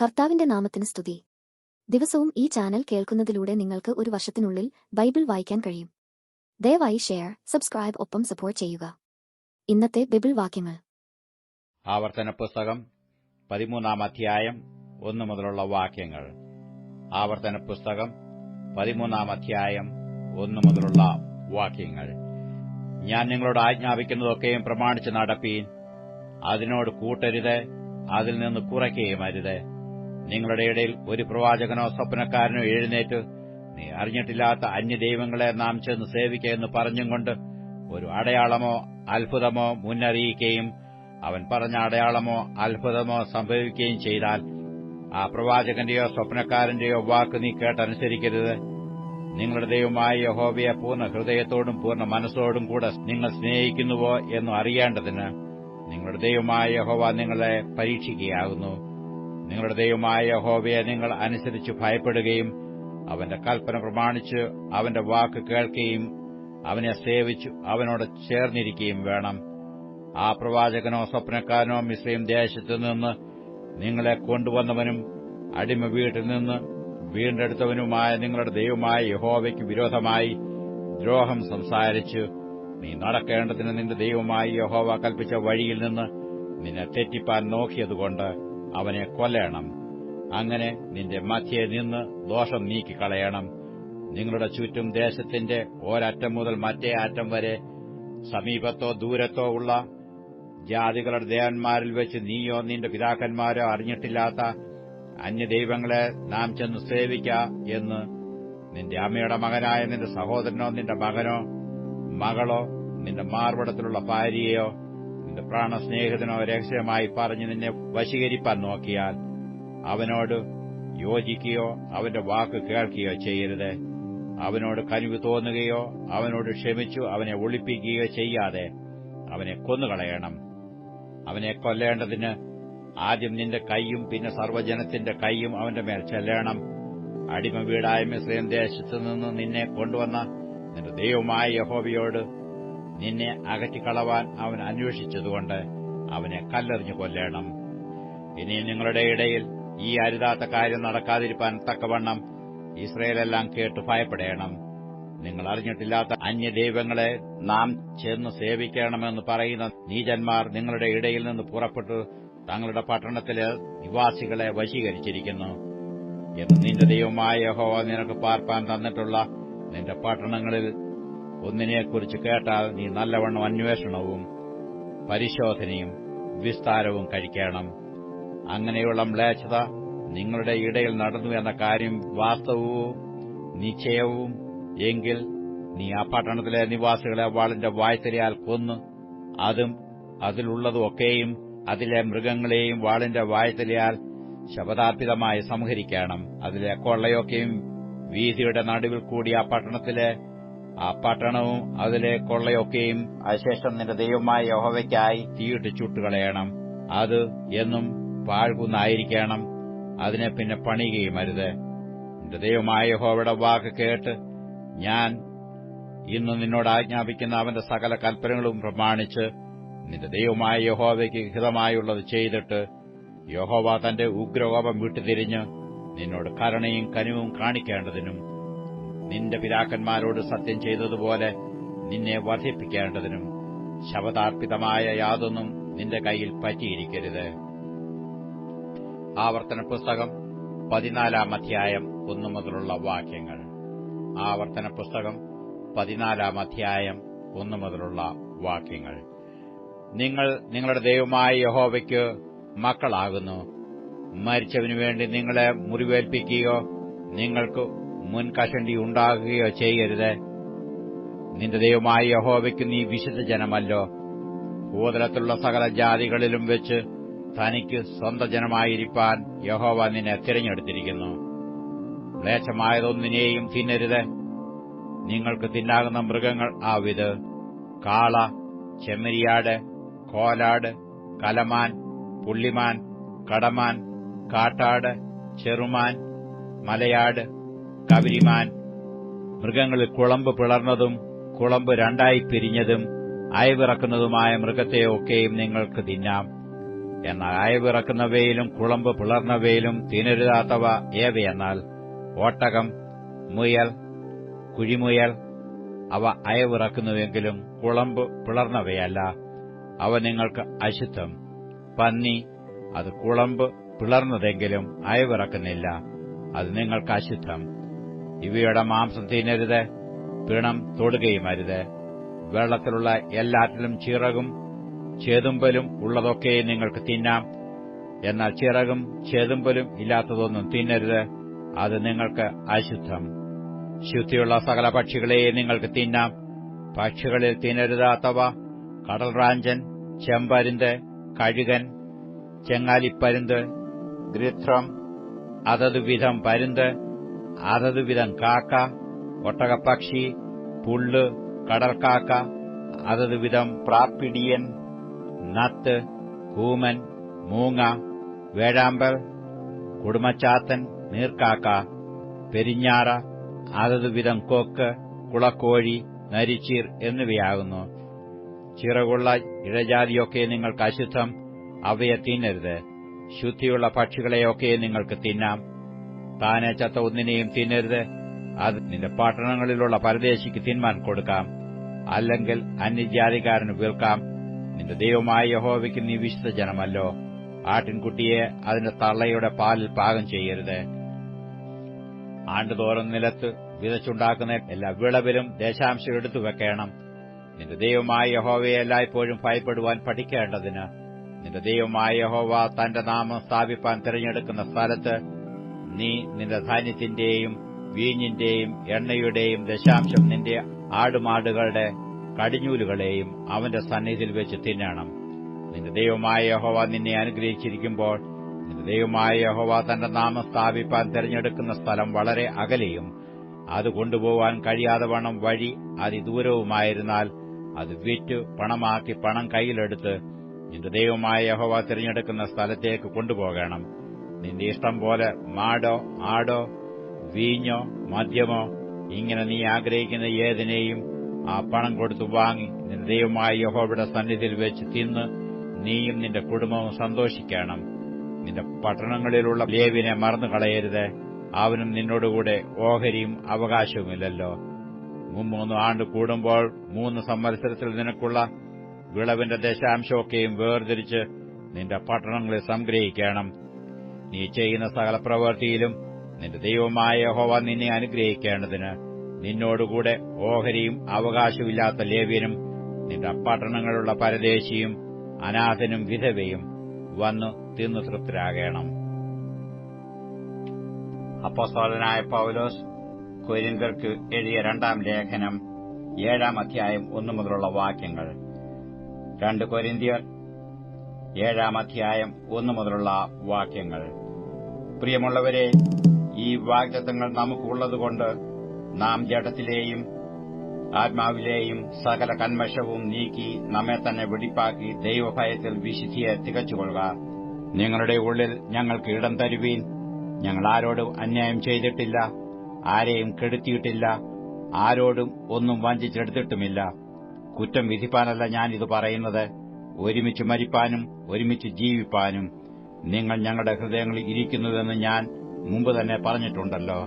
കർത്താവിന്റെ നാമത്തിന് സ്തുതി. ദിവസവും ഈ ചാനൽ കേൾക്കുന്നതിലൂടെ നിങ്ങൾക്ക് ഒരു വർഷത്തിനുള്ളിൽ ബൈബിൾ വായിക്കാൻ കഴിയും. ദയവായി ഷെയർ, സബ്സ്ക്രൈബ് ഒപ്പം സപ്പോർട്ട് ചെയ്യുക. ഇന്നത്തെ ബൈബിൾ വാക്യങ്ങൾ. ആവർത്തന പുസ്തകം 13 അധ്യായം 1 മുതലുള്ള വാക്യങ്ങൾ. ആവർത്തന പുസ്തകം 13 അധ്യായം 1 മുതലുള്ള വാക്യങ്ങൾ. ഞാൻ നിങ്ങളോട് ആജ്ഞാപിക്കുന്നതൊക്കെയും പ്രമാണിച്ച് നടപ്പീൻ. അതിനോട് കൂട്ടരുത്, അതിൽ നിന്ന് കുറയ്ക്കുകയും അരുത്. നിങ്ങളുടെ ഇടയിൽ ഒരു പ്രവാചകനോ സ്വപ്നക്കാരനോ എഴുന്നേറ്റ് നീ അറിഞ്ഞിട്ടില്ലാത്ത അന്യദൈവങ്ങളെ നാം ചെന്ന് സേവിക്കുക എന്ന് പറഞ്ഞും കൊണ്ട് ഒരു അടയാളമോ അത്ഭുതമോ മുന്നറിയിക്കുകയും അവൻ പറഞ്ഞ അടയാളമോ അത്ഭുതമോ സംഭവിക്കുകയും ചെയ്താൽ ആ പ്രവാചകന്റെയോ സ്വപ്നക്കാരന്റെയോ വാക്ക് നീ കേട്ടനുസരിക്കരുത്. നിങ്ങളുടെ ദൈവമായ യഹോവയെ പൂർണ്ണ ഹൃദയത്തോടും പൂർണ്ണ മനസ്സോടും കൂടെ നിങ്ങൾ സ്നേഹിക്കുന്നുവോ എന്ന് അറിയേണ്ടതിന് നിങ്ങളുടെ ദൈവമായ യഹോവ നിങ്ങളെ പരീക്ഷിക്കുകയാകുന്നു. നിങ്ങളുടെ ദൈവമായ യഹോവയെ നിങ്ങൾ അനുസരിച്ച് ഭയപ്പെടുകയും അവന്റെ കൽപ്പന പ്രമാണിച്ച് അവന്റെ വാക്ക് കേൾക്കുകയും അവനെ സേവിച്ചു അവനോട് ചേർന്നിരിക്കുകയും വേണം. ആ പ്രവാചകനോ സ്വപ്നക്കാരനോ മിസ്രയീം ദേശത്തുനിന്ന് നിങ്ങളെ കൊണ്ടുവന്നവനും അടിമ വീട്ടിൽ നിന്ന് വീണ്ടെടുത്തവനുമായ നിങ്ങളുടെ ദൈവമായ യഹോവയ്ക്ക് വിരോധമായി ദ്രോഹം സംസാരിച്ച് നീ നടക്കേണ്ടതിന് നിന്റെ ദൈവമായ യഹോവ കൽപ്പിച്ച വഴിയിൽ നിന്ന് നിന്നെ തെറ്റിപ്പാൻ നോക്കിയതുകൊണ്ട് അവനെ കൊല്ലണം. അങ്ങനെ നിന്റെ മധ്യേ നിന്ന് ദോഷം നീക്കിക്കളയണം. നിങ്ങളുടെ ചുറ്റും ദേശത്തിന്റെ ഒരറ്റം മുതൽ മറ്റേ അറ്റം വരെ സമീപത്തോ ദൂരത്തോ ഉള്ള ജാതികളുടെ ദേവന്മാരിൽ വെച്ച് നീയോ നിന്റെ പിതാക്കന്മാരോ അറിഞ്ഞിട്ടില്ലാത്ത അന്യദൈവങ്ങളെ നാം ചെന്ന് സേവിക്ക എന്ന് നിന്റെ അമ്മയുടെ മകനായ നിന്റെ സഹോദരനോ നിന്റെ മകനോ മകളോ നിന്റെ മാർവടത്തിലുള്ള ഭാര്യയോ നിന്റെ പ്രാണസ്നേഹിതനോ രഹസ്യമായി പറഞ്ഞ് നിന്നെ വശീകരിപ്പാൻ നോക്കിയാൽ അവനോട് യോജിക്കുകയോ അവന്റെ വാക്ക് കേൾക്കുകയോ ചെയ്യരുത്. അവനോട് കനിവ് തോന്നുകയോ അവനോട് ക്ഷമിച്ചു അവനെ ഒളിപ്പിക്കുകയോ ചെയ്യാതെ അവനെ കൊന്നുകളയണം. അവനെ കൊല്ലേണ്ടതിന് ആദ്യം നിന്റെ കൈയും പിന്നെ സർവ്വജനത്തിന്റെ കൈയും അവന്റെ മേൽ ചെല്ലണം. അടിമ വീടായ മിസ്രയീം ദേശത്തുനിന്ന് നിന്നെ കൊണ്ടുവന്ന നിന്റെ ദൈവമായ യഹോവയോട് നിന്നെ അകറ്റിക്കളവാൻ അവൻ അന്വേഷിച്ചതുകൊണ്ട് അവനെ കല്ലെറിഞ്ഞു കൊല്ലണം. ഇനി നിങ്ങളുടെ ഇടയിൽ ഈ അരുതാത്ത കാര്യം നടക്കാതിരിപ്പാൻ തക്കവണ്ണം ഇസ്രായേലെല്ലാം കേട്ട് ഭയപ്പെടേണം. നിങ്ങൾ അറിഞ്ഞിട്ടില്ലാത്ത അന്യദൈവങ്ങളെ നാം ചെന്ന് സേവിക്കണമെന്ന് പറയുന്ന നീചന്മാർ നിങ്ങളുടെ ഇടയിൽ നിന്ന് പുറപ്പെട്ടു തങ്ങളുടെ പട്ടണത്തിലെ നിവാസികളെ വശീകരിച്ചിരിക്കുന്നു എന്ന് നിന്റെ ദൈവമായ യഹോവ നിനക്ക് പാർപ്പാൻ തന്നിട്ടുള്ള നിന്റെ പട്ടണങ്ങളിൽ ഒന്നിനെക്കുറിച്ച് കേട്ടാൽ നീ നല്ലവണ്ണം അന്വേഷണവും പരിശോധനയും വിസ്താരവും കഴിക്കണം. അങ്ങനെയുള്ള മ്ലേച്ഛത നിങ്ങളുടെ ഇടയിൽ നടന്നു എന്ന കാര്യം വാസ്തവവും നിശ്ചയവും എങ്കിൽ നീ ആ പട്ടണത്തിലെ നിവാസികളെ വാളിന്റെ വായ്ത്തലയാൽ കൊന്ന് അതും അതിലുള്ളതും ഒക്കെയും അതിലെ മൃഗങ്ങളെയും വാളിന്റെ വായ്ത്തലയാൽ ശപഥാർപ്പിതമായി സംഹരിക്കണം. അതിലെ കൊള്ളയൊക്കെയും വീഥിയുടെ നടുവിൽ കൂടി ആ പട്ടണവും അതിലെ കൊള്ളയൊക്കെയും അശേഷം നിന്റെ ദൈവമായ യഹോവയ്ക്കായി തീയിട്ട് ചുട്ടുകളയണം. അത് എന്നും പാഴ്കുന്നായിരിക്കണം. അതിനെ പിന്നെ പണിയുകയും അരുത്. നിന്റെ ദൈവമായ യഹോവയുടെ വാക്ക് കേട്ട് ഞാൻ ഇന്ന് നിന്നോട് ആജ്ഞാപിക്കുന്ന അവന്റെ സകല കൽപ്പനകളും പ്രമാണിച്ച് നിന്റെ ദൈവമായ യഹോവയ്ക്ക് ഹിതമായുള്ളത് ചെയ്തിട്ട് യഹോവ തന്റെ ഉഗ്രകോപം വിട്ടുതിരിഞ്ഞ് നിന്നോട് കരുണയും കനിവും കാണിക്കേണ്ടതിനും നിന്റെ പിതാക്കന്മാരോട് സത്യം ചെയ്തതുപോലെ നിന്നെ വർദ്ധിപ്പിക്കേണ്ടതിനും ശപഥാർപ്പിതമായ യാതൊന്നും നിന്റെ കൈയിൽ പറ്റിയിരിക്കരുത്. ആവർത്തന പുസ്തകം 14 അധ്യായം 1 മുതലുള്ള വാക്യങ്ങൾ. ആവർത്തന പുസ്തകം 14 അധ്യായം 1 മുതലുള്ള വാക്യങ്ങൾ. നിങ്ങൾ നിങ്ങളുടെ ദൈവമായ യഹോവയ്ക്ക് മക്കളാകുന്നു. മരിച്ചവനു വേണ്ടി നിങ്ങളെ മുറിവേൽപ്പിക്കുകയോ നിങ്ങൾക്ക് മുൻകഷണ്ടി ഉണ്ടാകുകയോ ചെയ്യരുത്. നിന്റെ ദൈവമായ യഹോവയ്ക്ക് നീ വിശുദ്ധ ജനമല്ലോ. ഭൂതലത്തിലുള്ള സകല ജാതികളിലും വെച്ച് തനിക്ക് സ്വന്ത ജനമായിരിക്കാൻ യഹോവ നിന്നെ തിരഞ്ഞെടുത്തിരിക്കുന്നു. മ്ലേച്ഛമായതൊന്നിനെയും തിന്നരുത്. നിങ്ങൾക്ക് തിന്നാകുന്ന മൃഗങ്ങൾ ആവിത്: കാള, ചെമ്മരിയാട്, കോലാട്, കലമാൻ, പുള്ളിമാൻ, കടമാൻ, കാട്ടാട്, ചെറുമാൻ, മലയാട്, കവരിമാൻ. മൃഗങ്ങളിൽ കുളമ്പ് പിളർന്നതും കുളമ്പ് രണ്ടായി പിരിഞ്ഞതും അയവിറക്കുന്നതുമായ മൃഗത്തെയൊക്കെയും നിങ്ങൾക്ക് തിന്നാം. എന്നാൽ അയവിറക്കുന്നവയിലും കുളമ്പ് പിളർന്നവയിലും തിന്നരുതാത്തവ ഏവയെന്നാൽ ഒട്ടകം, മുയൽ, കുഴിമുയൽ. അവ അയവിറക്കുന്നുവെങ്കിലും കുളമ്പ് പിളർന്നവയല്ല, അവ നിങ്ങൾക്ക് അശുദ്ധം. പന്നി, അത് കുളമ്പ് പിളർന്നതെങ്കിലും അയവിറക്കുന്നില്ല, അത് നിങ്ങൾക്ക് അശുദ്ധം. ഇവയുടെ മാംസം തിന്നരുത്, പിണം തൊടുകയുമരുത്. വെള്ളത്തിലുള്ള എല്ലാറ്റിലും ചിറകും ചേതുമ്പലും ഉള്ളതൊക്കെ നിങ്ങൾക്ക് തിന്നാം. എന്നാൽ ചിറകും ചേതുമ്പലും ഇല്ലാത്തതൊന്നും തിന്നരുത്, അത് നിങ്ങൾക്ക് അശുദ്ധം. ശുദ്ധിയുള്ള സകല പക്ഷികളെയും നിങ്ങൾക്ക് തിന്നാം. പക്ഷികളിൽ തിന്നരുതാത്തവ കടൽറാഞ്ചൻ, ചെമ്പരുന്ത്, കഴുകൻ, ചെങ്ങാലിപ്പരുന്ത്, ഗൃധ്രം, അതത് വിധം പരുന്ത്, അതത് വിധം കാക്ക, ഒട്ടകപ്പക്ഷി, പുള്ള്, കടൽക്കാക്ക, അതത് വിധം പ്രാപ്പിടിയൻ, നത്ത്, കൂമൻ, മൂങ്ങ, വേഴാമ്പൽ, കുടുമച്ചാത്തൻ, നീർക്കാക്ക, പെരിഞ്ഞാറ, അതത് വിധം കൊക്ക്, കുളക്കോഴി, നരിച്ചീർ എന്നിവയാകുന്നു. ചിറകുള്ള ഇഴജാതിയൊക്കെ നിങ്ങൾക്ക് അശുദ്ധം, അവയെ തിന്നരുത്. ശുദ്ധിയുള്ള പക്ഷികളെയൊക്കെ നിങ്ങൾക്ക് തിന്നാം. താനെ ചത്ത ഒന്നിനെയും തിന്നരുത്, അത് നിന്റെ പട്ടണങ്ങളിലുള്ള പരദേശിക്ക് തിന്മാൻ കൊടുക്കാം, അല്ലെങ്കിൽ അന്യജാതിക്കാരന് വിൽക്കാം. നിന്റെ ദൈവമായ യഹോവയ്ക്ക് നീ വിശുദ്ധ ജനമല്ലോ. ആട്ടിൻകുട്ടിയെ അതിന്റെ തള്ളയുടെ പാലിൽ പാകം ചെയ്യരുത്. ആണ്ടുതോറും നിലത്ത് വിതച്ചുണ്ടാക്കുന്ന എല്ലാ വിളവിലും ദശാംശം എടുത്തു വെക്കണം. നിന്റെ ദൈവമായ യഹോവയെ എല്ലായ്പ്പോഴും ഭയപ്പെടുവാൻ പഠിക്കേണ്ടതിന് നിന്റെ ദൈവമായ യഹോവ തന്റെ നാമം സ്ഥാപിപ്പാൻ തിരഞ്ഞെടുക്കുന്ന സ്ഥലത്ത് നീ നിന്റെ ധാന്യത്തിന്റെയും വീഞ്ഞിന്റെയും എണ്ണയുടെയും ദശാംശം നിന്റെ ആടുമാടുകളുടെ കടിഞ്ഞൂലുകളെയും അവന്റെ സന്നിധിയിൽ വെച്ച് തിന്നണം. നിന്റെ ദൈവമായ യഹോവ നിന്നെ അനുഗ്രഹിച്ചിരിക്കുമ്പോൾ നിന്റെ ദൈവമായ യഹോവ തന്റെ നാമം സ്ഥാപിപ്പാൻ തിരഞ്ഞെടുക്കുന്ന സ്ഥലം വളരെ അകലെയും അത് കൊണ്ടുപോവാൻ കഴിയാതെ വണ്ണം വഴി അതിദൂരവുമായിരുന്നാൽ അത് വിറ്റ് പണമാക്കി പണം കൈയിലെടുത്ത് നിന്റെ ദൈവമായ യഹോവ തിരഞ്ഞെടുക്കുന്ന സ്ഥലത്തേക്ക് കൊണ്ടുപോകണം. നിന്റെ ഇഷ്ടം പോലെ മാടോ ആടോ വീഞ്ഞോ മദ്യമോ ഇങ്ങനെ നീ ആഗ്രഹിക്കുന്ന ഏതിനെയും ആ പണം കൊടുത്തു വാങ്ങി നിന്റെ ദൈവമായ യഹോവയുടെ സന്നിധിയിൽ വെച്ച് തിന്ന് നീയും നിന്റെ കുടുംബവും സന്തോഷിക്കണം. നിന്റെ പട്ടണങ്ങളിലുള്ള ലേവിനെ മറന്നുകളയരുത്, അവനും നിന്നോടുകൂടെ ഓഹരിയും അവകാശവുമില്ലല്ലോ. 3 ആണ്ട് കൂടുമ്പോൾ 3 സംവത്സരത്തിൽ നിനക്കുള്ള വിളവിന്റെ ദശാംശമൊക്കെയും വേർതിരിച്ച് നിന്റെ പട്ടണങ്ങളിൽ സംഗ്രഹിക്കണം. നീ ചെയ്യുന്ന സകല പ്രവൃത്തിയിലും നിന്റെ ദൈവമായ യഹോവ നിന്നെ അനുഗ്രഹിക്കേണ്ടതിന് നിന്നോടുകൂടെ ഓഹരിയും അവകാശമില്ലാത്ത ലേവ്യനും നിന്റെ പട്ടണങ്ങളിലുള്ള പരദേശിയും അനാഥനും വിധവയും വന്നു തിന്നു തൃപ്തരാകണം. അപ്പോസ്തലനായ പൗലോസ് കൊരിന്ത്യർക്ക് എഴുതിയ 2-ാം ലേഖനം 7-ാം അധ്യായം 1 മുതലുള്ള വാക്യങ്ങൾ. 2 കൊരിന്ത്യർ 7-ാം അധ്യായം 1 മുതലുള്ള വാക്യങ്ങൾ. പ്രിയമുള്ളവരെ, ഈ വാഗ്ദത്തങ്ങൾ നമുക്കുള്ളതുകൊണ്ട് നാം ജഡത്തിലെയും ആത്മാവിലെയും സകല കന്മഷവും നീക്കി നമ്മെ തന്നെ വെടിപ്പാക്കി ദൈവഭയത്തിൽ വിശുദ്ധിയെ തികച്ചുകൊള്ളുക. നിങ്ങളുടെ ഉള്ളിൽ ഞങ്ങൾക്ക് ഇടം തരുവീൻ. ഞങ്ങൾ ആരോടും അന്യായം ചെയ്തിട്ടില്ല, ആരെയും കെടുത്തിയിട്ടില്ല, ആരോടും ഒന്നും വഞ്ചിച്ചെടുത്തിട്ടുമില്ല. കുറ്റം വിധിപ്പാനല്ല ഞാനിത് പറയുന്നത്, ഒരുമിച്ച് മരിപ്പാനും ഒരുമിച്ച് ജീവിപ്പാനും നിങ്ങൾ ഞങ്ങളുടെ ഹൃദയങ്ങളിൽ ഇരിക്കുന്നുവെന്ന് ഞാൻ മുമ്പ് തന്നെ പറഞ്ഞിട്ടുണ്ടല്ലോ.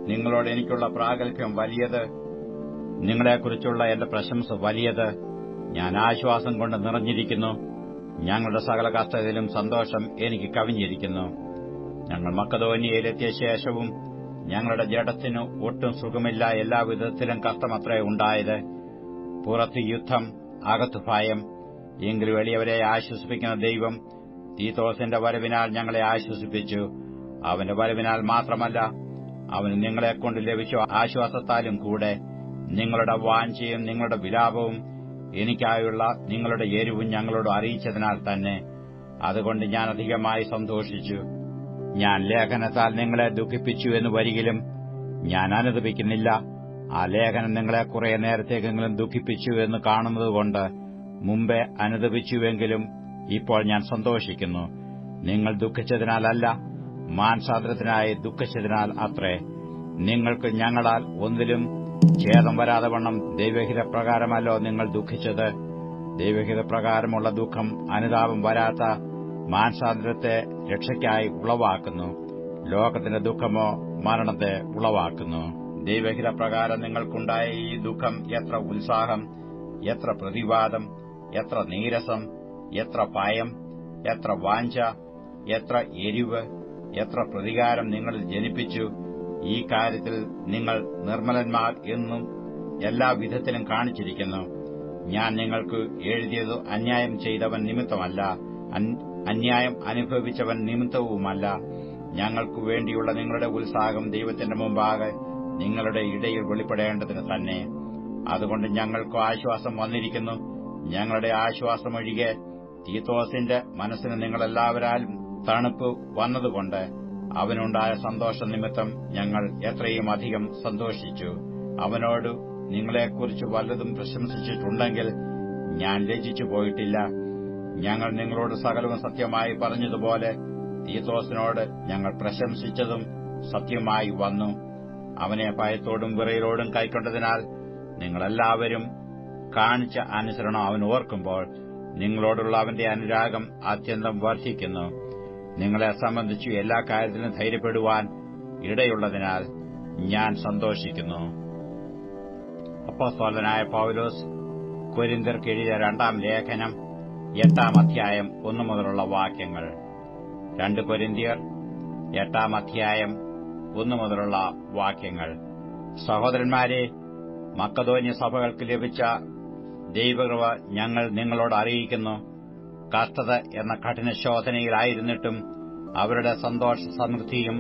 നിങ്ങളോട് എനിക്കുള്ള പ്രാഗൽഭ്യം വലിയത്, നിങ്ങളെക്കുറിച്ചുള്ള എന്റെ പ്രശംസ വലിയത്. ഞാൻ ആശ്വാസം കൊണ്ട് നിറഞ്ഞിരിക്കുന്നു. ഞങ്ങളുടെ സകല കഷ്ടതയിലും സന്തോഷം എനിക്ക് കവിഞ്ഞിരിക്കുന്നു. ഞങ്ങൾ മക്കദോന്യയിലെത്തിയ ശേഷവും ഞങ്ങളുടെ ജഡത്തിനു ഒട്ടും സുഖമില്ല, എല്ലാവിധത്തിലും കഷ്ടമത്രേ ഉണ്ടായത്. പുറത്ത് യുദ്ധം, അകത്തു ഭയം. എങ്കിലും എളിയവരെ ആശ്വസിപ്പിക്കുന്ന ദൈവം തീത്തോസിന്റെ വരവിനാൽ ഞങ്ങളെ ആശ്വസിപ്പിച്ചു. അവന്റെ വരവിനാൽ മാത്രമല്ല, അവന് നിങ്ങളെക്കൊണ്ട് ലഭിച്ച ആശ്വാസത്താലും കൂടെ നിങ്ങളുടെ വാഞ്ചയും നിങ്ങളുടെ വിലാപവും എനിക്കായുള്ള നിങ്ങളുടെ എരിവും ഞങ്ങളോട് അറിയിച്ചതിനാൽ തന്നെ. അതുകൊണ്ട് ഞാൻ അധികമായി സന്തോഷിച്ചു. ഞാൻ ലേഖനത്താൽ നിങ്ങളെ ദുഃഖിപ്പിച്ചു എന്ന് വരികിലും ഞാൻ അനുതപിക്കുന്നില്ല. ആ ലേഖനം നിങ്ങളെ കുറെ നേരത്തേക്കെങ്കിലും ദുഃഖിപ്പിച്ചു എന്ന് കാണുന്നതുകൊണ്ട് മുമ്പേ അനുതപിച്ചുവെങ്കിലും ഇപ്പോൾ ഞാൻ സന്തോഷിക്കുന്നു. നിങ്ങൾ ദുഃഖിച്ചതിനാലല്ല, മാനസാന്തരത്തിനായി ദുഃഖിച്ചതിനാൽ അത്രേ. നിങ്ങൾക്ക് ഞങ്ങളാൽ ഒന്നിലും ഛേദം വരാതെ വണ്ണം ദൈവഹിതപ്രകാരമല്ലോ നിങ്ങൾ ദുഃഖിച്ചത്. ദൈവഹിതപ്രകാരമുള്ള ദുഃഖം അനുതാപം വരാത്ത മാനസാന്തരത്തെ രക്ഷയ്ക്കായി ഉളവാക്കുന്നു. ലോകത്തിന്റെ ദുഃഖമോ മരണത്തെ ഉളവാക്കുന്നു. ദൈവഹിതപ്രകാരം നിങ്ങൾക്കുണ്ടായ ഈ ദുഃഖം എത്ര ഉത്സാഹം, എത്ര പ്രതിവാദം, എത്ര നീരസം, എത്ര ഭയം, എത്ര വാഞ്ച, എത്ര എരിവ്, എത്ര പ്രതികാരം നിങ്ങളിൽ ജനിപ്പിച്ചു. ഈ കാര്യത്തിൽ നിങ്ങൾ നിർമ്മലന്മാർ എന്നും എല്ലാ വിധത്തിലും കാണിച്ചിരിക്കുന്നു. ഞാൻ നിങ്ങൾക്ക് എഴുതിയത് അന്യായം ചെയ്തവൻ നിമിത്തമല്ല, അന്യായം അനുഭവിച്ചവൻ നിമിത്തവുമല്ല. ഞങ്ങൾക്കു വേണ്ടിയുള്ള നിങ്ങളുടെ ഉത്സാഹം ദൈവത്തിന്റെ മുമ്പാകെ നിങ്ങളുടെ ഇടയിൽ വെളിപ്പെടേണ്ടതിന് തന്നെ. അതുകൊണ്ട് ഞങ്ങൾക്ക് ആശ്വാസം വന്നിരിക്കുന്നു. ഞങ്ങളുടെ ആശ്വാസമൊഴികെ തീത്തോസിന്റെ മനസ്സിന് നിങ്ങളെല്ലാവരാലും തണുപ്പ് വന്നതുകൊണ്ട് അവനുണ്ടായ സന്തോഷ നിമിത്തം ഞങ്ങൾ എത്രയും അധികം സന്തോഷിച്ചു. അവനോട് നിങ്ങളെക്കുറിച്ച് വല്ലതും പ്രശംസിച്ചിട്ടുണ്ടെങ്കിൽ ഞാൻ ലജ്ജിച്ചു പോയിട്ടില്ല. ഞങ്ങൾ നിങ്ങളോട് സകലവും സത്യമായി പറഞ്ഞതുപോലെ തീത്തോസിനോട് ഞങ്ങൾ പ്രശംസിച്ചതും സത്യമായി വന്നു. അവനെ ഭയത്തോടും വിറയലോടും കൈക്കൊണ്ടതിനാൽ നിങ്ങളെല്ലാവരും കാണിച്ച അനുസരണം അവൻ ഓർക്കുമ്പോൾ നിങ്ങളോടുള്ള അവന്റെ അനുരാഗം അത്യന്തം വർദ്ധിക്കുന്നു. നിങ്ങളെ സംബന്ധിച്ചു എല്ലാ കാര്യത്തിലും ധൈര്യപ്പെടുവാൻ ഇടയുള്ളതിനാൽ ഞാൻ സന്തോഷിക്കുന്നു. അപ്പോസ്തലനായ പൗലോസ് കൊരിന്ത്യർക്ക് എഴുതിയ 2-ാം ലേഖനം 8-ാം അധ്യായം 1 മുതലുള്ള വാക്യങ്ങൾ. 2 കൊരിന്ത്യർ 8-ാം അധ്യായം 1 മുതലുള്ള വാക്യങ്ങൾ. സഹോദരന്മാരെ, മക്കദോന്യ സഭകൾക്ക് ലഭിച്ച ദൈവകൃപ ഞങ്ങൾ നിങ്ങളോട് അറിയിക്കുന്നു. കഷ്ടത എന്ന കഠിനശോധനയിലായിരുന്നിട്ടും അവരുടെ സന്തോഷ സമൃദ്ധിയും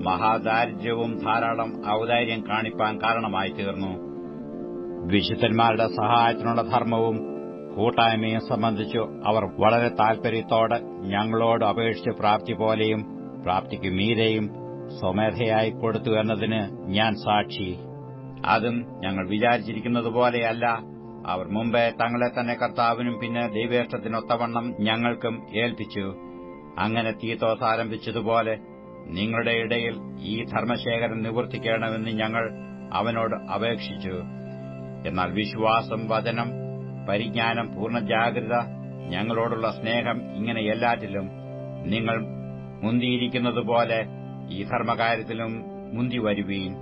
മഹാദാരിദ്ര്യവും ധാരാളം ഔദാര്യം കാണിപ്പാൻ കാരണമായി തീർന്നു. വിശുദ്ധന്മാരുടെ സഹായത്തിനുള്ള ധർമ്മവും കൂട്ടായ്മയും സംബന്ധിച്ചു അവർ വളരെ താൽപര്യത്തോടെ ഞങ്ങളോട് അപേക്ഷിച്ച് പ്രാപ്തി പോലെയും പ്രാപ്തിക്ക് മീരെയും സ്വമേധയായി കൊടുത്തു എന്നതിന് ഞാൻ സാക്ഷി. അതും ഞങ്ങൾ വിചാരിച്ചിരിക്കുന്നതുപോലെയല്ല. അവർ മുമ്പേ തങ്ങളെ തന്നെ കർത്താവിനും പിന്നെ ദൈവേഷ്ടത്തിനൊത്തവണ്ണം ഞങ്ങൾക്കും ഏൽപ്പിച്ചു. അങ്ങനെ തീത്തോസ് ആരംഭിച്ചതുപോലെ നിങ്ങളുടെ ഇടയിൽ ഈ ധർമ്മശേഖരം നിവർത്തിക്കണമെന്ന് ഞങ്ങൾ അവനോട് അപേക്ഷിച്ചു. എന്നാൽ വിശ്വാസം, വചനം, പരിജ്ഞാനം, പൂർണ്ണ ജാഗ്രത, ഞങ്ങളോടുള്ള സ്നേഹം, ഇങ്ങനെ എല്ലാറ്റിലും നിങ്ങൾ മുന്തിയിരിക്കുന്നതുപോലെ ഈ ധർമ്മകാര്യത്തിലും മുന്തി വരുവീൻ.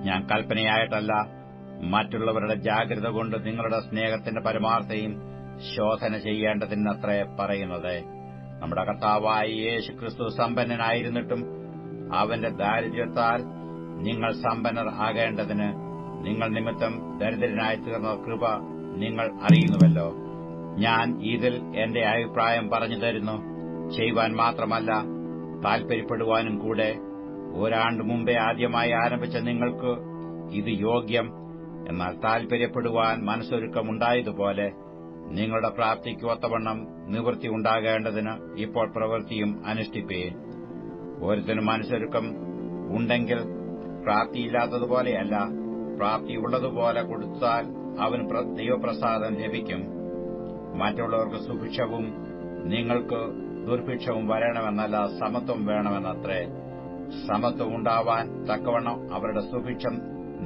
ഞാൻ കൽപ്പനയായിട്ടല്ല, മറ്റുള്ളവരുടെ ജാഗ്രത കൊണ്ട് നിങ്ങളുടെ സ്നേഹത്തിന്റെ പരമാർത്ഥയും ശോധന ചെയ്യേണ്ടതിനത്രേ പറയുന്നത്. നമ്മുടെ കർത്താവായ യേശുക്രിസ്തു സമ്പന്നനായിരുന്നിട്ടും അവന്റെ ദാരിദ്ര്യത്താൽ നിങ്ങൾ സമ്പന്നർ ആകേണ്ടതിന് നിങ്ങൾ നിമിത്തം ദരിദ്രനായി തീർന്ന കൃപ നിങ്ങൾ അറിയുന്നുവല്ലോ. ഞാൻ ഇതിൽ എന്റെ അഭിപ്രായം പറഞ്ഞു തരുന്നു. ചെയ്യുവാൻ മാത്രമല്ല, താൽപര്യപ്പെടുവാനും കൂടെ. ഒരാണ്ട് മുമ്പേ ആദ്യമായി ആരംഭിച്ച നിങ്ങൾക്ക് ഇത് യോഗ്യം. എന്നാൽ താൽപര്യപ്പെടുവാൻ മനസ്സൊരുക്കമുണ്ടായതുപോലെ നിങ്ങളുടെ പ്രാപ്തിക്ക് ഒത്തവണ്ണം നിവൃത്തി ഉണ്ടാകേണ്ടതിന് ഇപ്പോൾ പ്രവൃത്തിയും അനുഷ്ഠിപ്പീൻ. ഓരോരുത്തരും മനസ്സൊരുക്കം ഉണ്ടെങ്കിൽ പ്രാപ്തിയില്ലാത്തതുപോലെയല്ല, പ്രാപ്തിയുള്ളതുപോലെ കൊടുത്താൽ അവന് ദൈവപ്രസാദം ലഭിക്കും. മറ്റുള്ളവർക്ക് സുഭിക്ഷവും നിങ്ങൾക്ക് ദുർഭിക്ഷവും വരണമെന്നല്ല, സമത്വം വേണമെന്നത്രേ. സമത്വം ഉണ്ടാവാൻ തക്കവണ്ണം അവരുടെ സുഭിക്ഷം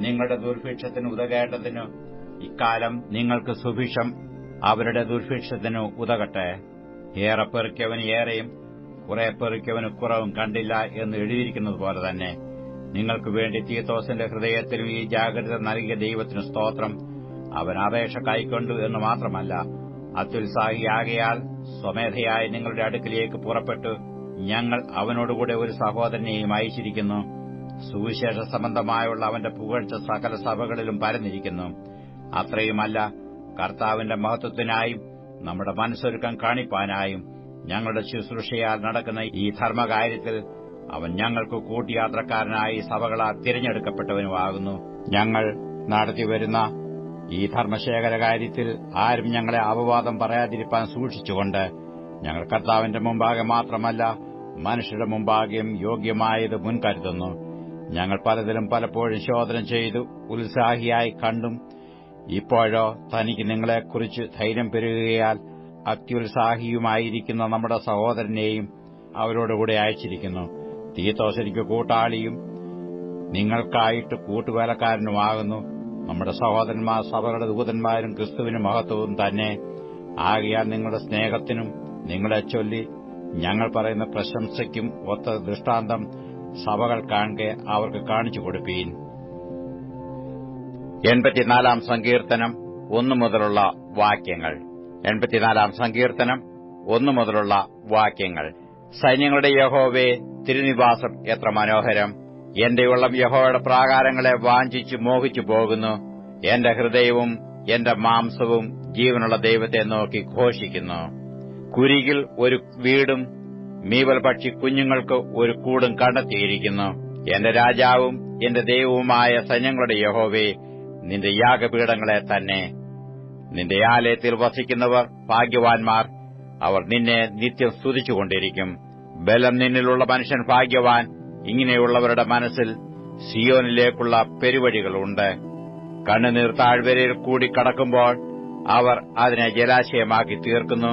നിങ്ങളുടെ ദുർഭിക്ഷത്തിന് ഉതകേണ്ടതിന് ഇക്കാലം നിങ്ങൾക്ക് സുഭിക്ഷം അവരുടെ ദുർഭിക്ഷത്തിന് ഉതകട്ടെ. ഏറെ പെറുക്കിയവന് ഏറെയും കുറെ പെറുക്കിയവന് കുറവും കണ്ടില്ല എന്ന് എഴുതിയിരിക്കുന്നതുപോലെ തന്നെ നിങ്ങൾക്ക് വേണ്ടി തീത്തോസിന്റെ ഹൃദയത്തിലും ഈ ജാഗ്രത നൽകിയ ദൈവത്തിന് സ്തോത്രം. അവൻ അപേക്ഷ കൈക്കൊണ്ടു എന്ന് മാത്രമല്ല, അത്യുത്സാഹിയാകയാൽ സ്വമേധയായി നിങ്ങളുടെ അടുക്കിലേക്ക് പുറപ്പെട്ടു ഞങ്ങൾ അവനോടുകൂടെ ഒരു സഹോദരനെയും അയച്ചിരിക്കുന്നു. സുവിശേഷ സംബന്ധമായുള്ള അവന്റെ പുകഴ്ച സകല സഭകളിലും പരന്നിരിക്കുന്നു. അത്രയുമല്ല, കർത്താവിന്റെ മഹത്വത്തിനായും നമ്മുടെ മനസ്സൊരുക്കം കാണിപ്പാനായും ഞങ്ങളുടെ ശുശ്രൂഷയാൽ നടക്കുന്ന ഈ ധർമ്മകാര്യത്തിൽ അവൻ ഞങ്ങൾക്ക് കൂട്ടിയാത്രക്കാരനായി സഭകളാൽ തിരഞ്ഞെടുക്കപ്പെട്ടവനുമാകുന്നു. ഞങ്ങൾ നടത്തിവരുന്ന ഈ ധർമ്മശേഖര കാര്യത്തിൽ ആരും ഞങ്ങളെ അപവാദം പറയാതിരിപ്പാൻ സൂക്ഷിച്ചുകൊണ്ട് ഞങ്ങൾ കർത്താവിന്റെ മുമ്പാകെ മാത്രമല്ല മനുഷ്യരുടെ മുമ്പാകെയും യോഗ്യമായത് മുൻകരുതുന്നു. ഞങ്ങൾ പലതിലും പലപ്പോഴും ശോധന ചെയ്തു ഉത്സാഹിയായി കണ്ടും ഇപ്പോഴോ തനിക്ക് നിങ്ങളെക്കുറിച്ച് ധൈര്യം പെരുകുകയാൽ അത്യുത്സാഹിയുമായിരിക്കുന്ന നമ്മുടെ സഹോദരനെയും അവരോടുകൂടെ അയച്ചിരിക്കുന്നു. തീത്തോസ് എനിക്ക് കൂട്ടാളിയും നിങ്ങൾക്കായിട്ട് കൂട്ടുവേലക്കാരനുമാകുന്നു. നമ്മുടെ സഹോദരന്മാർ സഭകളുടെ ദൂതന്മാരും ക്രിസ്തുവിന് മഹത്വവും തന്നെ. ആകയാൽ നിങ്ങളുടെ സ്നേഹത്തിനും നിങ്ങളെ ചൊല്ലി ഞങ്ങൾ പറയുന്ന പ്രശംസയ്ക്കും ഒത്ത ദൃഷ്ടാന്തം സഭകൾ കാണെ അവർക്ക് കാണിച്ചു കൊടുപ്പീൻ. 84 സങ്കീർത്തനം 1 മുതലുള്ള വാക്യങ്ങൾ. 84 സങ്കീർത്തനം 1 മുതലുള്ള വാക്യങ്ങൾ. സൈന്യങ്ങളുടെ യഹോവേ, തിരുനിവാസം എത്ര മനോഹരം! എന്റെ ഉള്ളം യഹോവയുടെ പ്രാകാരങ്ങളെ വാഞ്ചിച്ചു മോഹിച്ചു പോകുന്നു. എന്റെ ഹൃദയവും എന്റെ മാംസവും ജീവനുള്ള ദൈവത്തെ നോക്കി ഘോഷിക്കുന്നു. കുരികിൽ ഒരു വീടും മീവൽ പക്ഷി കുഞ്ഞുങ്ങൾക്ക് ഒരു കൂടും കണ്ടെത്തിയിരിക്കുന്നു. എന്റെ രാജാവും എന്റെ ദൈവവുമായ സൈന്യങ്ങളുടെ യഹോവേ, നിന്റെ യാഗപീഠങ്ങളെ തന്നെ. നിന്റെ ആലയത്തിൽ വസിക്കുന്നവർ ഭാഗ്യവാൻമാർ. അവർ നിന്നെ നിത്യം സ്തുതിച്ചുകൊണ്ടിരിക്കും. ബലം നിന്നിലുള്ള മനുഷ്യൻ ഭാഗ്യവാൻ. ഇങ്ങനെയുള്ളവരുടെ മനസ്സിൽ സിയോനിലേക്കുള്ള പെരുവഴികളുണ്ട്. കണ്ണുനീർ താഴ്വരയിൽ കൂടി കടക്കുമ്പോൾ അവർ അതിനെ ജലാശയമാക്കി തീർക്കുന്നു.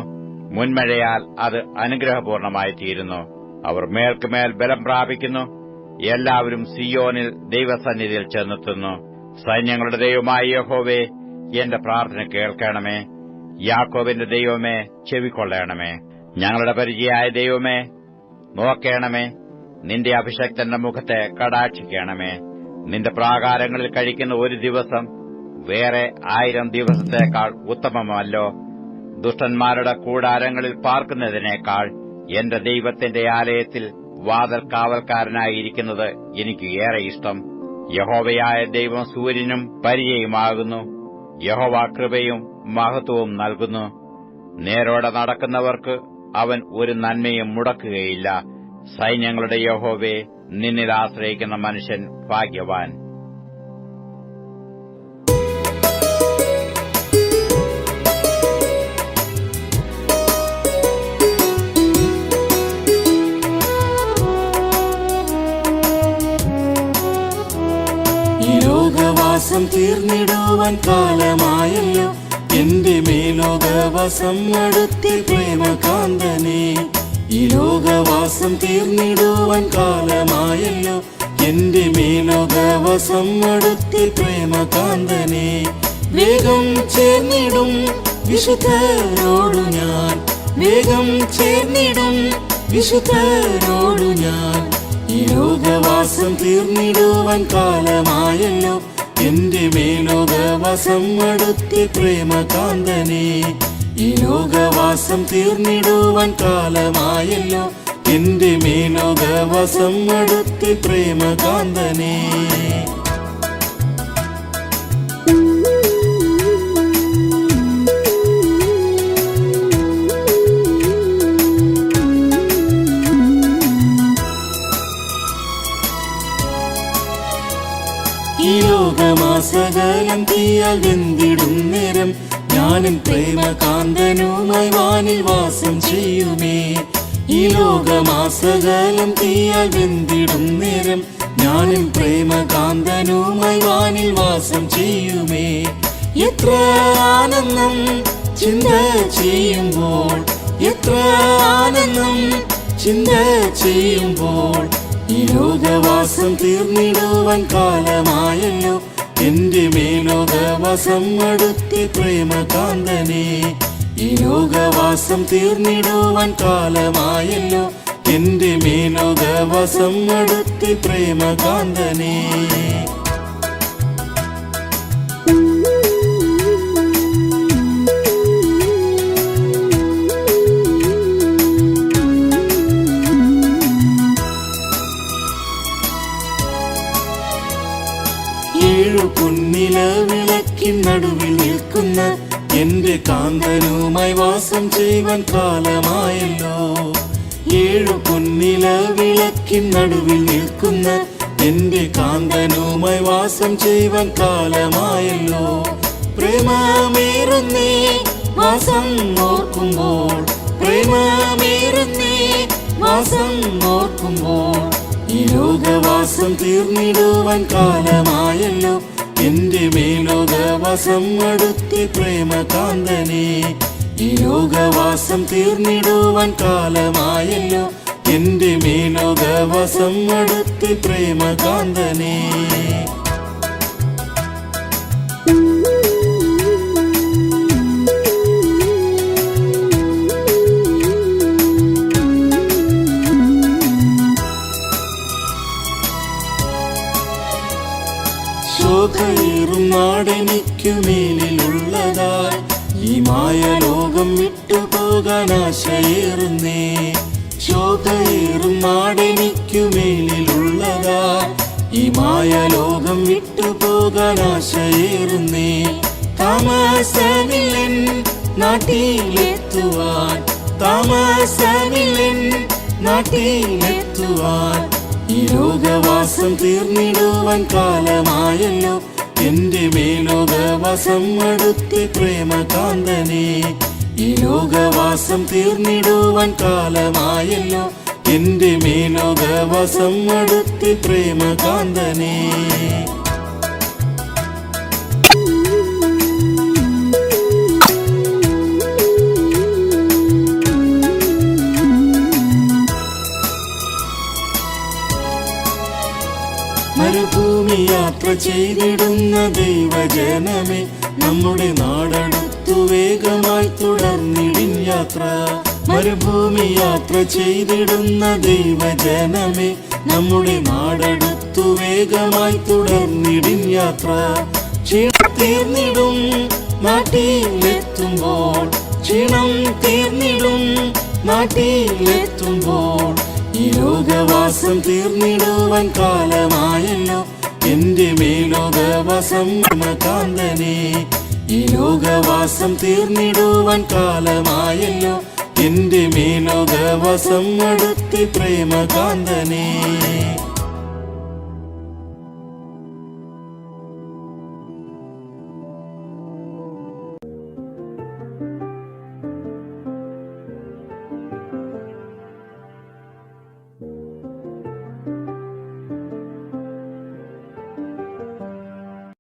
മുൻമഴയാൽ അത് അനുഗ്രഹപൂർണമായി തീരുന്നു. അവർ മേൽക്കുമേൽ ബലം പ്രാപിക്കുന്നു. എല്ലാവരും സിയോനിൽ ദൈവസന്നിധിയിൽ ചെന്നെത്തുന്നു. സൈന്യങ്ങളുടെ ദൈവമായ യഹോവേ, എന്റെ പ്രാർത്ഥന കേൾക്കണമേ. യാക്കോബിന്റെ ദൈവമേ, ചെവിക്കൊള്ളണമേ. ഞങ്ങളുടെ പരിചയായ ദൈവമേ, നോക്കണമേ. നിന്റെ അഭിഷക്തന്റെ മുഖത്തെ കടാക്ഷിക്കണമേ. നിന്റെ പ്രാകാരങ്ങളിൽ കഴിക്കുന്ന ഒരു ദിവസം വേറെ 1000 ദിവസത്തേക്കാൾ ഉത്തമമല്ലോ. ദുഷ്ടന്മാരുടെ കൂടാരങ്ങളിൽ പാർക്കുന്നതിനേക്കാൾ എന്റെ ദൈവത്തിന്റെ ആലയത്തിൽ വാതിൽ കാവൽക്കാരനായിരിക്കുന്നത് എനിക്ക് ഏറെ ഇഷ്ടം. യഹോവയായ ദൈവം സൂര്യനും പരിചയമാകുന്നു. യഹോവ കൃപയും മഹത്വവും നൽകുന്നു. നേരോടെ നടക്കുന്നവർക്ക് അവൻ ഒരു നന്മയും മുടക്കുകയില്ല. സൈന്യങ്ങളുടെ യഹോവേ, നിന്നിൽ ആശ്രയിക്കുന്ന മനുഷ്യൻ ഭാഗ്യവാൻ. ലോകവാസം തീർന്നിടുവാൻ കാലമായല്ലോ. എന്റെ മേലോകവാസം അടുത്തി പ്രേമകാന്തനെ. ഈ ലോകവാസം തീർന്നിടുവാൻ കാലമായല്ലോ. എന്റെ മേലോകവാസം അടുത്തി പ്രേമകാന്തനെ. വേഗം ചേർന്നിടും വിശുദ്ധരോടു ഞാൻ. വേഗം ചേർന്നിടും വിശുദ്ധരോടു ഞാൻ. ഈ ലോകവാസം തീർന്നിടുവാൻ കാലമായല്ലോ. എന്റെ മേലോകവാസം അടുത്തി പ്രേമകാന്തനെ. ഈ ലോകവാസം തീർന്നിടുവാൻ കാലമായല്ലോ. എന്റെ മേലോകവാസം അടുത്തി പ്രേമകാന്തനെ. ഈ ലോകമാസകലം തീയാൽ വെന്തിടും നേരം ഞാനും പ്രേമകാന്തനുമായി വാനിൽ വാസം ചെയ്യുമേ. ഈ ലോകമാസകലം തീയാൽ വെന്തിടും നേരം ഞാനും പ്രേമകാന്തനുമായി വാനിൽ വാസം ചെയ്യുമേ. എത്ര ആനന്ദം ചിന്ത ചെയ്യുമ്പോൾ, എത്ര ആനന്ദം ചിന്ത ചെയ്യുമ്പോൾ. ഈ ലോകവാസം തീർന്നിടുവാൻ കാലമായല്ലോ. എന്റെ മേലോകവാസം അടുത്തി പ്രേമകാന്തനെ. ഈ ലോകവാസം തീർന്നിടുവാൻ കാലമായല്ലോ. എന്റെ മേലോകവാസം അടുത്തി പ്രേമകാന്തനെ. പൊന്നില വിളക്കിൻ നടുവിൽ നിൽക്കുന്ന എന്റെ കാന്തനുമായി വാസം ചെയ്യുവാൻ കാലമായല്ലോ. 7 പൊന്നില വിളക്കിൻ നടുവിൽ നിൽക്കുന്ന എന്റെ കാന്തനുമായി വാസം ചെയ്യുവാൻ കാലമായല്ലോ. പ്രേമമേറുന്നേ വാസം ഓർക്കുമ്പോൾ, പ്രേമമേറുന്നേ വാസം ഓർക്കുമ്പോൾ. ഈ ലോകവാസം തീർന്നിടുവാൻ കാലമായല്ലോ. എന്റെ മേലോകവാസം അടുത്തി പ്രേമകാന്തനെ. ഈ ലോകവാസം തീർന്നിടുവാൻ കാലമായല്ലോ. എന്റെ മേലോകവാസം അടുത്തി പ്രേമകാന്തനെ. ശോകയേറും നാടെനിക്കു മേലിലുള്ളതായി ഈ മായ ലോകം വിട്ടുപോകാൻ ആശയേറുന്നേ. ശോകയേറും നാടെനിക്കു മേലിലുള്ളതായി ഈ മായ ലോകം വിട്ടുപോകാൻ ആശയേറുന്നേ. താമസമില്ലൻ നാട്ടിലെത്തുവാൻ, താമസമില്ലൻ നാട്ടിലെത്തുവാൻ. ഈ ലോകവാസം തീർന്നിടുവാൻ കാലമായല്ലോ, എന്റെ മേലോകവാസം അടുത്ത് പ്രേമകാന്തനെ. ഈ ലോകവാസം തീർന്നിടുവാൻ കാലമായല്ലോ, എന്റെ മേലോകവാസം അടുത്ത് പ്രേമകാന്തനെ. മരുഭൂമി യാത്ര ചെയ്തിടുന്ന ദൈവജനമേ, നമ്മുടെ നാടടുത്തു വേഗമായി തുടർന്നിടിൻ യാത്ര. മരുഭൂമി യാത്ര ചെയ്തിടുന്ന ദൈവജനമേ, നമ്മുടെ നാടടുത്തു വേഗമായി തുടർന്നിടിൻ യാത്ര. ക്ഷീണം തീർന്നിടും നാട്ടിലെത്തുമ്പോൾ, ക്ഷീണം തീർന്നിടും നാട്ടിലെത്തുമ്പോൾ. ഈ ലോകവാസം തീർന്നിടുവാൻ കാലമായല്ലോ, എന്റെ മേലോകവാസം പ്രേമകാന്തനെ. ഈ ലോകവാസം തീർന്നിടുവാൻ കാലമായല്ലോ, എന്റെ മേലോകവാസം അടുത്ത് പ്രേമകാന്തനെ.